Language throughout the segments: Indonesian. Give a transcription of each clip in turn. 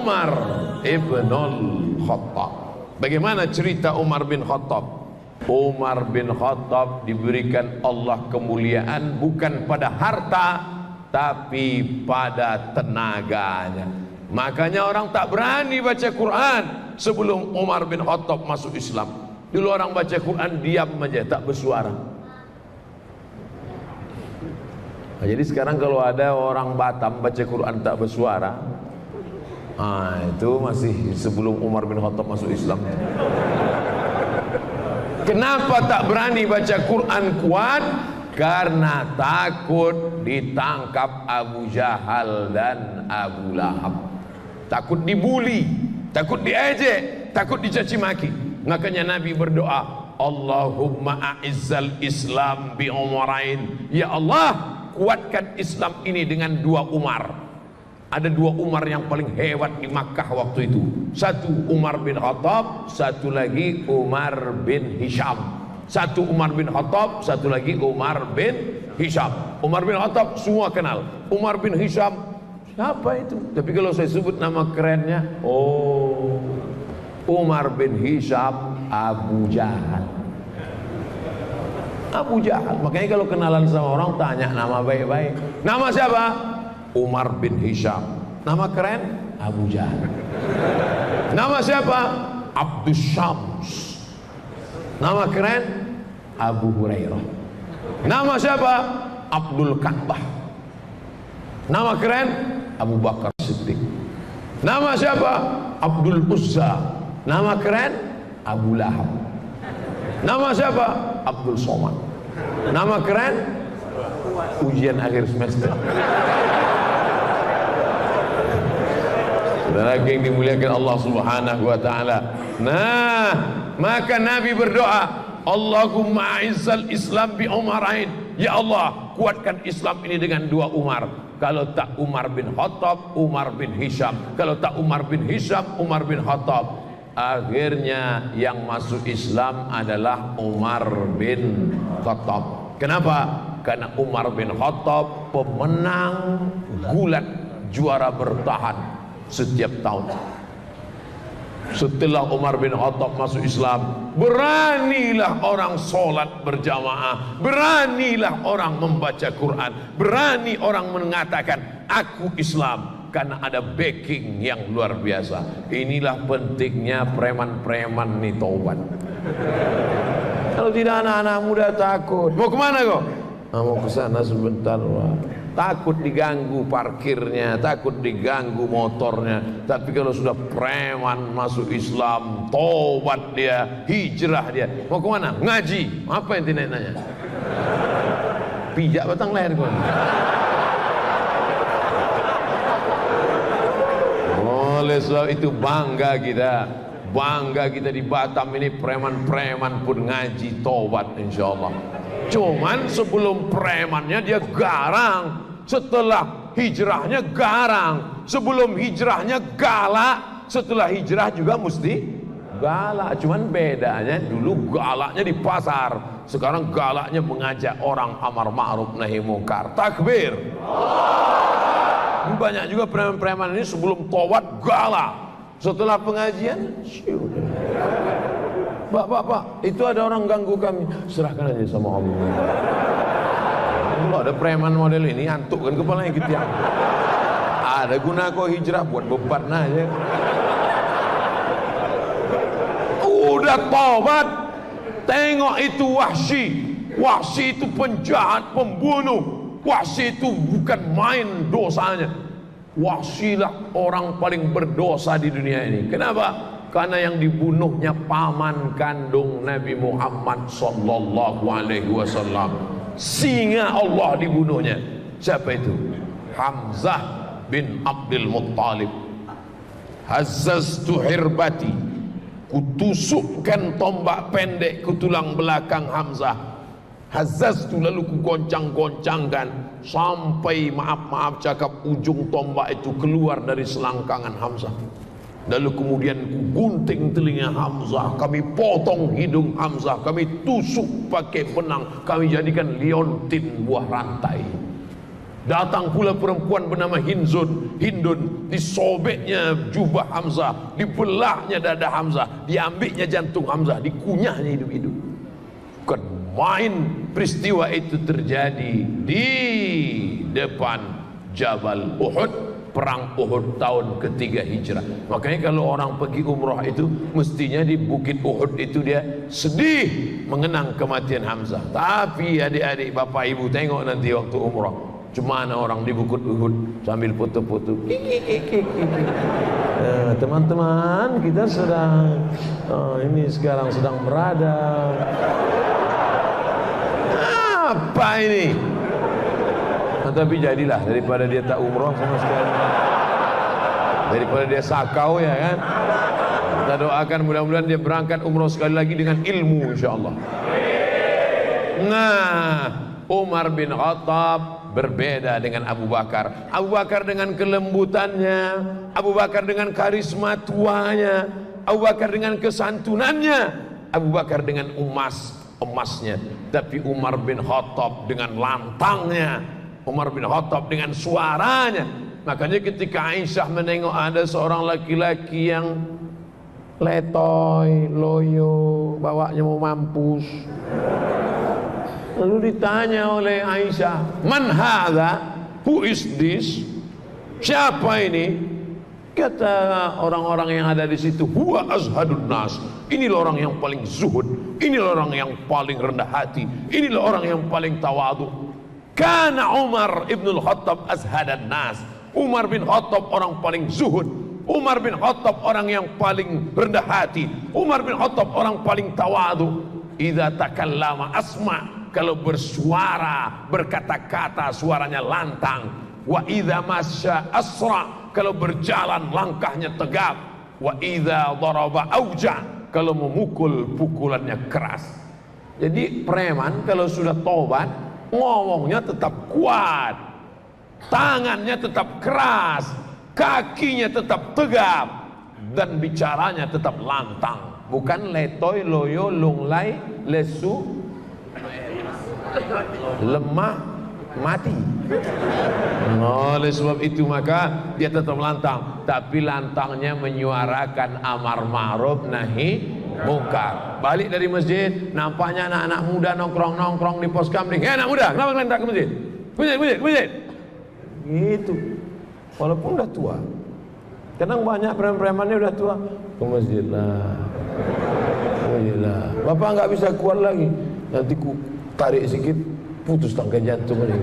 Umar ibn Khattab. Bagaimana cerita Umar bin Khattab? Umar bin Khattab diberikan Allah kemuliaan bukan pada harta, tapi pada tenaganya. Makanya orang tak berani baca Quran sebelum Umar bin Khattab masuk Islam. Dulu orang baca Quran diam aja, tak bersuara. Nah, jadi sekarang kalau ada orang Batam baca Quran tak bersuara, itu masih sebelum Umar bin Khattab masuk Islam. Kenapa tak berani baca Quran kuat? Karena takut ditangkap Abu Jahal dan Abu Lahab. Takut dibuli, takut diejek, takut dicaci maki. Makanya Nabi berdoa, Allahumma a'izzal Islam bi Umarain. Ya Allah, kuatkan Islam ini dengan dua Umar. Ada dua Umar yang paling hebat di Makkah waktu itu. Satu Umar bin Khattab, satu lagi Umar bin Hisham. Satu Umar bin Khattab, satu lagi Umar bin Hisham. Umar bin Khattab semua kenal. Umar bin Hisham, siapa itu? Tapi kalau saya sebut nama kerennya, oh, Umar bin Hisham Abu Jahal. Abu Jahal. Makanya kalau kenalan sama orang tanya nama baik-baik. Nama siapa? Umar bin Hisham. Nama keren? Abu Jahal. Nama siapa? Abdus Syams. Nama keren? Abu Hurairah. Nama siapa? Abdul Ka'bah. Nama keren? Abu Bakar Siddiq. Nama siapa? Abdul Uzza. Nama keren? Abu Lahab. Nama siapa? Abdul Somad. Nama keren? Ujian akhir semester. Saudara yang dimuliakan Allah Subhanahu wa taala. Nah, maka Nabi berdoa, Allahumma a'izzal Islam bi Umarain. Ya Allah, kuatkan Islam ini dengan dua Umar. Kalau tak Umar bin Khattab, Umar bin Hisham. Kalau tak Umar bin Hisham, Umar bin Khattab. Akhirnya yang masuk Islam adalah Umar bin Khattab. Kenapa? Karena Umar bin Khattab pemenang gulat, juara bertahan setiap tahun. Setelah Umar bin Khattab masuk Islam, beranilah orang sholat berjamaah, beranilah orang membaca Quran, berani orang mengatakan aku Islam, karena ada backing yang luar biasa. Inilah pentingnya preman-preman nih taubat. Kalau tidak anak-anak muda takut. Mau kemana kok? Mau ke sana sebentar, wah. Takut diganggu parkirnya, takut diganggu motornya. Tapi kalau sudah preman masuk Islam, tobat dia, hijrah dia. Mau kemana? Ngaji. Apa yang tidak nanya? Pijak batang leher kau. Oleh sebab itu bangga kita di Batam ini, preman-preman pun ngaji tobat insyaallah. Cuman sebelum premannya dia garang, setelah hijrahnya garang, sebelum hijrahnya galak, setelah hijrah juga mesti galak. Cuman bedanya dulu galaknya di pasar, sekarang galaknya mengajak orang amar ma'ruf nahi munkar. Takbir. Banyak juga preman-preman ini sebelum tobat galak, setelah pengajian Pak, itu ada orang ganggu kami, serahkan aja sama Allah. Kalau ada preman model ini, antuk kan kepalanya gitu ya. Ada guna kau hijrah buat beban aja. Udah tobat, tengok itu Wahsy. Wahsy itu penjahat, pembunuh. Wahsy itu bukan main dosanya. Wahsy lah orang paling berdosa di dunia ini. Kenapa? Karena yang dibunuhnya paman kandung Nabi Muhammad sallallahu alaihi wasallam. Singa Allah dibunuhnya. Siapa itu? Hamzah bin Abdul Muttalib. Hazzaztu hirbati, kutusukkan tombak pendek ke tulang belakang Hamzah. Hazzaztu, lalu ku goncang-goncangkan sampai maaf cakap ujung tombak itu keluar dari selangkangan Hamzah. Lalu kemudian gunting telinga Hamzah, kami potong hidung Hamzah, kami tusuk pakai benang, kami jadikan liontin buah rantai. Datang pula perempuan bernama Hindun, disobeknya jubah Hamzah, dibelahnya dada Hamzah, diambilnya jantung Hamzah, dikunyahnya hidup-hidup. Bukan main peristiwa itu terjadi di depan Jabal Uhud, perang Uhud tahun ketiga Hijrah. Makanya kalau orang pergi umrah itu mestinya di Bukit Uhud itu dia sedih mengenang kematian Hamzah. Tapi adik-adik, bapak ibu, tengok nanti waktu umrah, cuma orang di Bukit Uhud sambil foto-foto. Teman-teman, kita sedang ini sekarang sedang berada. Apa ini? Tapi jadilah, daripada dia tak umrah sama sekali, daripada dia sakau, ya kan. Kita doakan mudah-mudahan dia berangkat umrah sekali lagi dengan ilmu, insyaallah. Nah, Umar bin Khattab berbeda dengan Abu Bakar. Abu Bakar dengan kelembutannya, Abu Bakar dengan karisma tuanya, Abu Bakar dengan kesantunannya, Abu Bakar dengan emasnya. Tapi Umar bin Khattab dengan lantangnya, Umar bin Khattab dengan suaranya. Makanya ketika Aisyah menengok ada seorang laki-laki yang letoy, loyo, bawanya mau mampus, lalu ditanya oleh Aisyah, "Man hadha? Who is this?" Siapa ini? Kata orang-orang yang ada di situ, "Huwa azhadun nas." Inilah orang yang paling zuhud, inilah orang yang paling rendah hati, inilah orang yang paling tawadu. Kana Umar ibn al-Khattab azhadan nas. Umar bin Khattab orang paling zuhud, Umar bin Khattab orang yang paling rendah hati, Umar bin Khattab orang paling tawadu. Idza takallama asma, kalau bersuara, berkata-kata suaranya lantang. Wa idza masya asra, kalau berjalan langkahnya tegap. Wa idza daraba auja, kalau memukul pukulannya keras. Jadi preman kalau sudah tobat, ngomongnya tetap kuat, tangannya tetap keras, kakinya tetap tegap, dan bicaranya tetap lantang. Bukan letoy, loyo, lunglai, lesu, lemah, mati. Oleh sebab itu maka dia tetap lantang, tapi lantangnya menyuarakan amar ma'ruf nahi mungkar. Balik dari masjid, nampaknya anak-anak muda nongkrong di pos kamling. Anak muda, kenapa kalian tak ke masjid? Masjid. Gitu. Walaupun udah tua. Kadang banyak preman-premannya udah tua. Ke masjid lah. Bapak nggak bisa kuat lagi. Nanti ku tarik sedikit, putus tangkai jantung ini.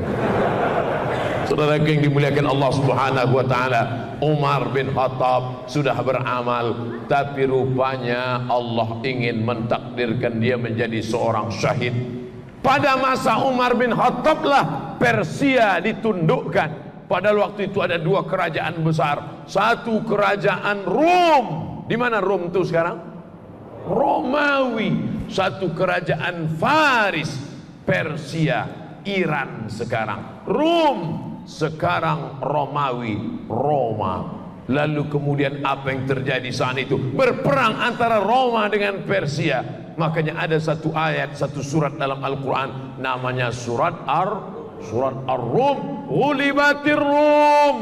Saudara yang dimuliakan Allah Subhanahu wa taala, Umar bin Khattab sudah beramal, tapi rupanya Allah ingin mentakdirkan dia menjadi seorang syahid. Pada masa Umar bin Khattab lah Persia ditundukkan. Padahal waktu itu ada dua kerajaan besar. Satu kerajaan Rom. Di mana Rom itu sekarang? Romawi. Satu kerajaan Faris, Persia, Iran sekarang. Rom sekarang Romawi, Roma. Lalu kemudian apa yang terjadi saat itu? Berperang antara Roma dengan Persia. Makanya ada satu ayat, satu surat dalam Al-Quran, namanya surat Ar-Rum. Ghulibatir Rum.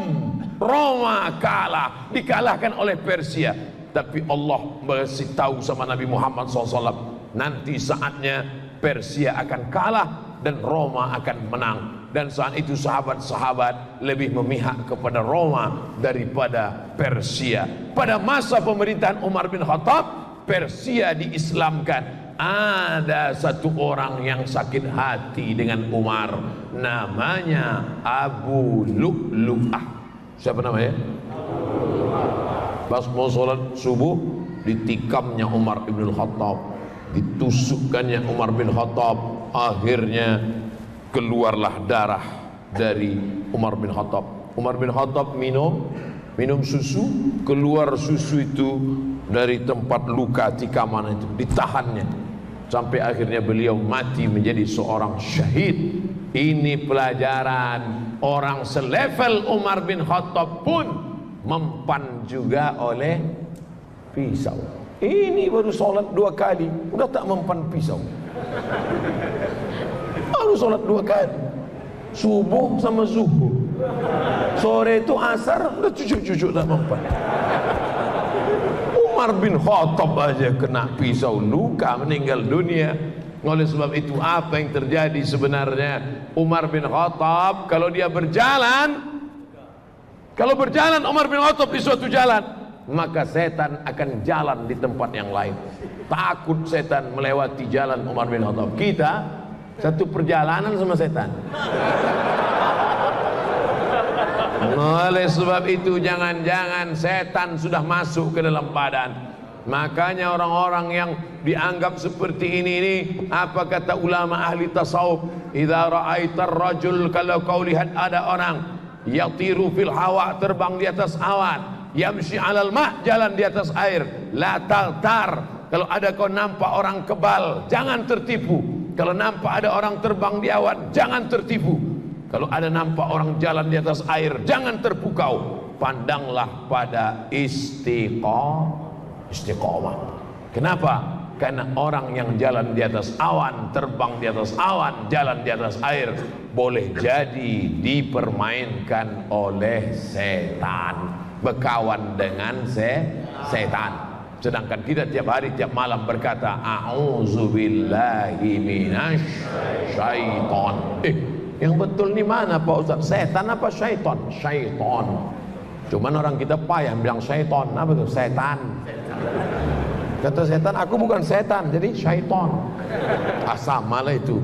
Roma kalah, dikalahkan oleh Persia. Tapi Allah beritahu tahu sama Nabi Muhammad SAW, nanti saatnya Persia akan kalah dan Roma akan menang. Dan saat itu sahabat-sahabat lebih memihak kepada Roma daripada Persia. Pada masa pemerintahan Umar bin Khattab, Persia diislamkan. Ada satu orang yang sakit hati dengan Umar, namanya Abu Lu'lu'ah. Siapa namanya? Pas mau sholat subuh, ditikamnya Umar bin Khattab, ditusukkannya Umar bin Khattab. Akhirnya keluarlah darah dari Umar bin Khattab. Umar bin Khattab minum susu, keluar susu itu dari tempat luka tikaman itu, ditahannya sampai akhirnya beliau mati menjadi seorang syahid. Ini pelajaran, orang selevel Umar bin Khattab pun mempan juga oleh pisau. Ini baru sholat 2 kali udah tak mempan pisau. Baru sholat 2 kali Subuh sama zuhur. Sore itu asar, udah cucuk-cucuk tak mempan. Umar bin Khattab aja kena pisau luka, meninggal dunia. Oleh sebab itu apa yang terjadi sebenarnya? Umar bin Khattab kalau dia berjalan, Umar bin Khattab di suatu jalan, maka setan akan jalan di tempat yang lain. Takut setan melewati jalan Umar bin Khattab. Kita satu perjalanan sama setan. Oleh sebab itu jangan-jangan setan sudah masuk ke dalam badan. Makanya orang-orang yang dianggap seperti ini apa kata ulama ahli tasawuf? Idza ra'aitar rajul, kalau kau lihat ada orang yatiru fil hawa, terbang di atas awan, yamshi 'alal ma', jalan di atas air, la taghtar. Kalau ada kau nampak orang kebal, jangan tertipu. Kalau nampak ada orang terbang di awan, jangan tertipu. Kalau ada nampak orang jalan di atas air, jangan terpukau. Pandanglah pada istiqomah. Kenapa? Karena orang yang jalan di atas awan, terbang di atas awan, jalan di atas air, boleh jadi dipermainkan oleh setan, berkawan dengan setan. Sedangkan kita tiap hari tiap malam berkata a'udzubillahi minasyaiton. Yang betul ni mana Pak Ustaz? Setan apa syaiton? Syaiton. Cuman orang kita payah bilang syaiton. Apa itu? Setan. Kata setan, aku bukan setan, jadi syaiton. Sama lah itu.